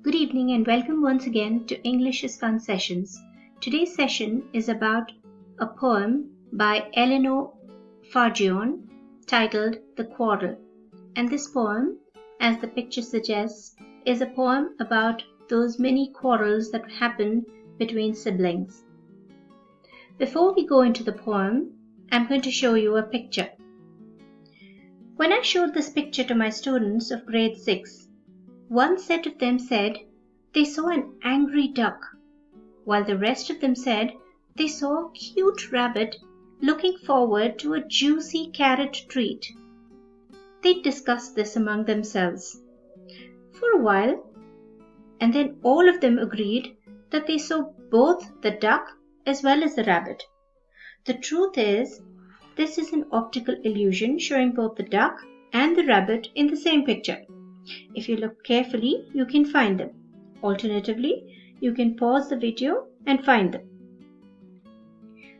Good evening and welcome once again to English is Fun Sessions. Today's session is about a poem by Eleanor Farjeon titled The Quarrel. And this poem, as the picture suggests, is a poem about those many quarrels that happen between siblings. Before we go into the poem, I'm going to show you a picture. When I showed this picture to my students of grade 6, one set of them said they saw an angry duck, while the rest of them said they saw a cute rabbit looking forward to a juicy carrot treat. They discussed this among themselves for a while, and then all of them agreed that they saw both the duck as well as the rabbit. The truth is, this is an optical illusion showing both the duck and the rabbit in the same picture. If you look carefully, you can find them. Alternatively, you can pause the video and find them.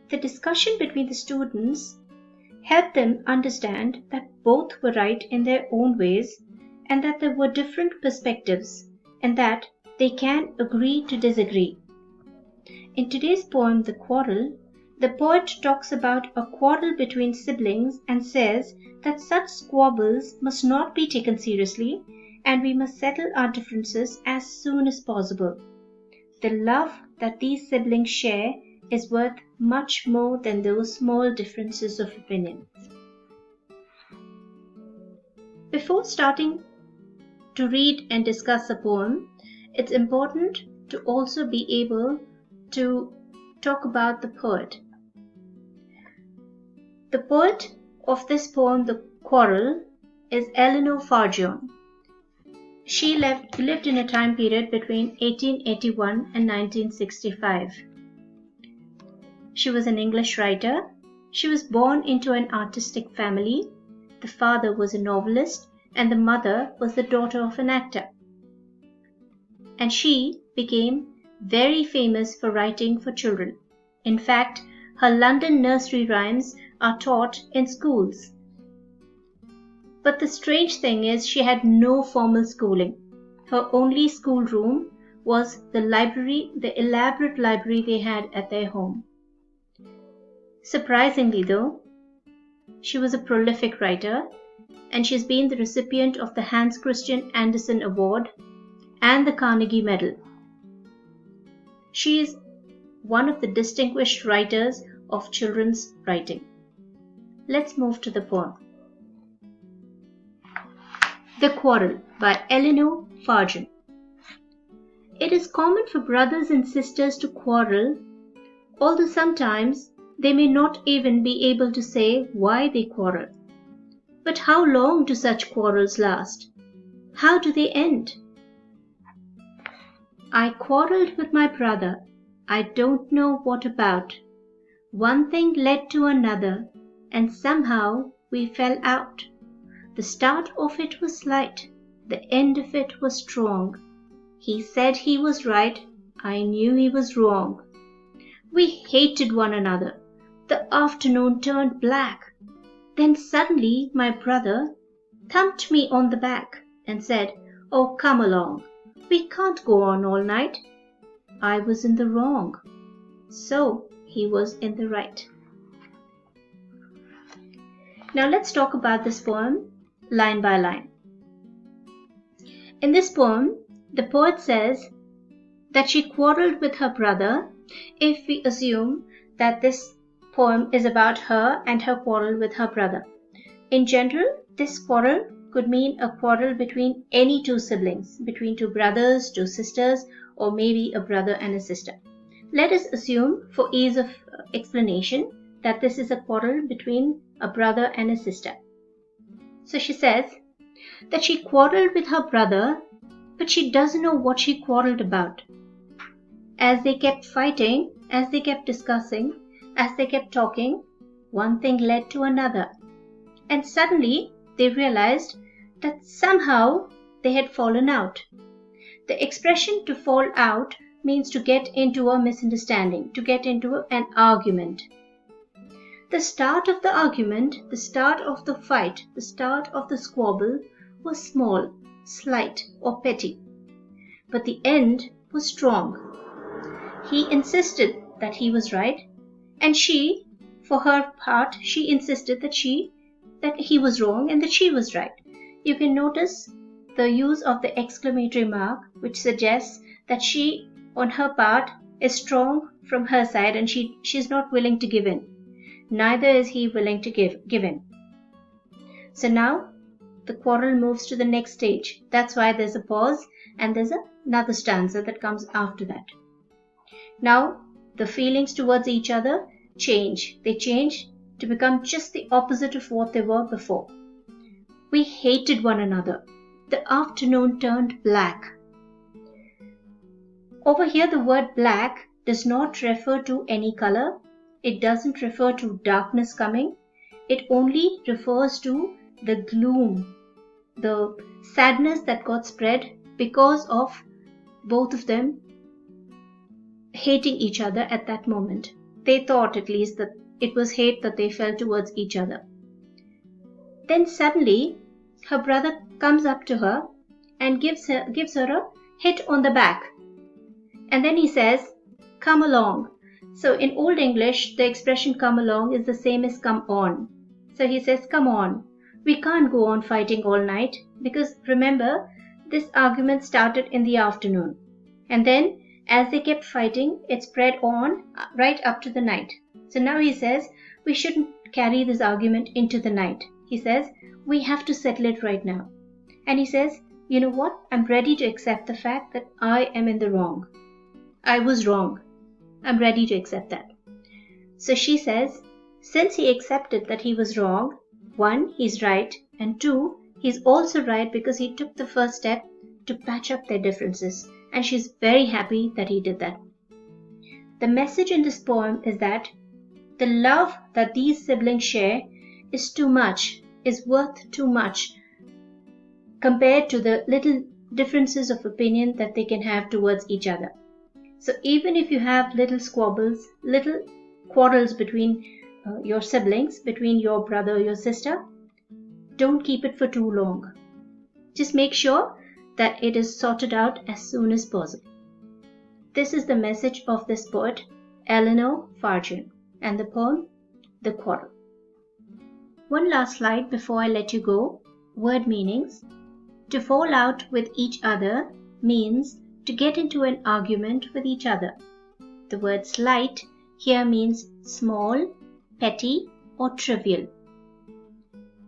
The discussion between the students helped them understand that both were right in their own ways and that there were different perspectives and that they can agree to disagree. In today's poem, The Quarrel, the poet talks about a quarrel between siblings and says that such squabbles must not be taken seriously and we must settle our differences as soon as possible. The love that these siblings share is worth much more than those small differences of opinion. Before starting to read and discuss a poem, it's important to also be able to talk about the poet. The poet of this poem, The Quarrel, is Eleanor Farjeon. She lived in a time period between 1881 and 1965. She was an English writer. She was born into an artistic family. The father was a novelist and the mother was the daughter of an actor. And she became very famous for writing for children. In fact, her London nursery rhymes are taught in schools. But the strange thing is she had no formal schooling. Her only schoolroom was the library, the elaborate library they had at their home. Surprisingly though, she was a prolific writer and she's been the recipient of the Hans Christian Andersen Award and the Carnegie Medal. She is one of the distinguished writers of children's writing. Let's move to the poem. The Quarrel by Eleanor Farjeon. It is common for brothers and sisters to quarrel, although sometimes they may not even be able to say why they quarrel. But how long do such quarrels last? How do they end? I quarreled with my brother. I don't know what about. One thing led to another, and somehow we fell out. The start of it was slight, the end of it was strong. He said he was right, I knew he was wrong. We hated one another. The afternoon turned black. Then suddenly my brother thumped me on the back and said, "Oh, come along. We can't go on all night." I was in the wrong. So he was in the right. Now let's talk about this poem line by line. In this poem, the poet says that she quarreled with her brother if we assume that this poem is about her and her quarrel with her brother. In general, this quarrel could mean a quarrel between any two siblings, between two brothers, two sisters, or maybe a brother and a sister. Let us assume, for ease of explanation, that this is a quarrel between a brother and a sister. So she says that she quarreled with her brother, but she doesn't know what she quarreled about. As they kept fighting, as they kept discussing, as they kept talking, one thing led to another. And suddenly they realized that somehow they had fallen out. The expression to fall out means to get into a misunderstanding, to get into an argument. The start of the argument, the start of the fight, the start of the squabble was small, slight, or petty. but the end was strong. He insisted that he was right, and she, for her part, she insisted that he was wrong and that she was right. You can notice the use of the exclamatory mark, which suggests that she, on her part, is strong from her side and she's not willing to give in. Neither is he willing to give in. So now the quarrel moves to the next stage. That's why there's a pause and there's another stanza that comes after that. Now the feelings towards each other change. They change to become just the opposite of what they were before. We hated one another. The afternoon turned black. Over here, the word black does not refer to any color. It doesn't refer to darkness coming. It only refers to the gloom, the sadness that got spread because of both of them hating each other at that moment. They thought at least that it was hate that they felt towards each other. Then suddenly, her brother comes up to her and gives her a hit on the back. And then he says, "Come along." So in Old English, the expression "come along" is the same as "come on." So he says, "Come on. We can't go on fighting all night," because remember, this argument started in the afternoon. And then as they kept fighting, it spread on right up to the night. So now he says, we shouldn't carry this argument into the night. He says, we have to settle it right now. And he says, you know what? I'm ready to accept the fact that I am in the wrong. I was wrong. I'm ready to accept that. So she says, since he accepted that he was wrong, 1, he's right, and 2, he's also right because he took the first step to patch up their differences. And she's very happy that he did that. The message in this poem is that the love that these siblings share is too much, is worth too much compared to the little differences of opinion that they can have towards each other. So even if you have little squabbles, little quarrels between your siblings, between your brother or your sister, don't keep it for too long. Just make sure that it is sorted out as soon as possible. This is the message of this poet, Eleanor Farjeon, and the poem, The Quarrel. One last slide before I let you go. Word meanings. To fall out with each other means to get into an argument with each other. The word slight here means small, petty, or trivial.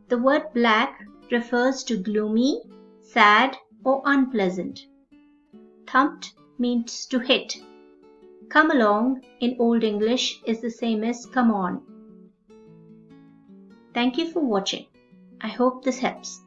The word black refers to gloomy, sad, or unpleasant. Thumped means to hit. Come along in Old English is the same as come on. Thank you for watching. I hope this helps.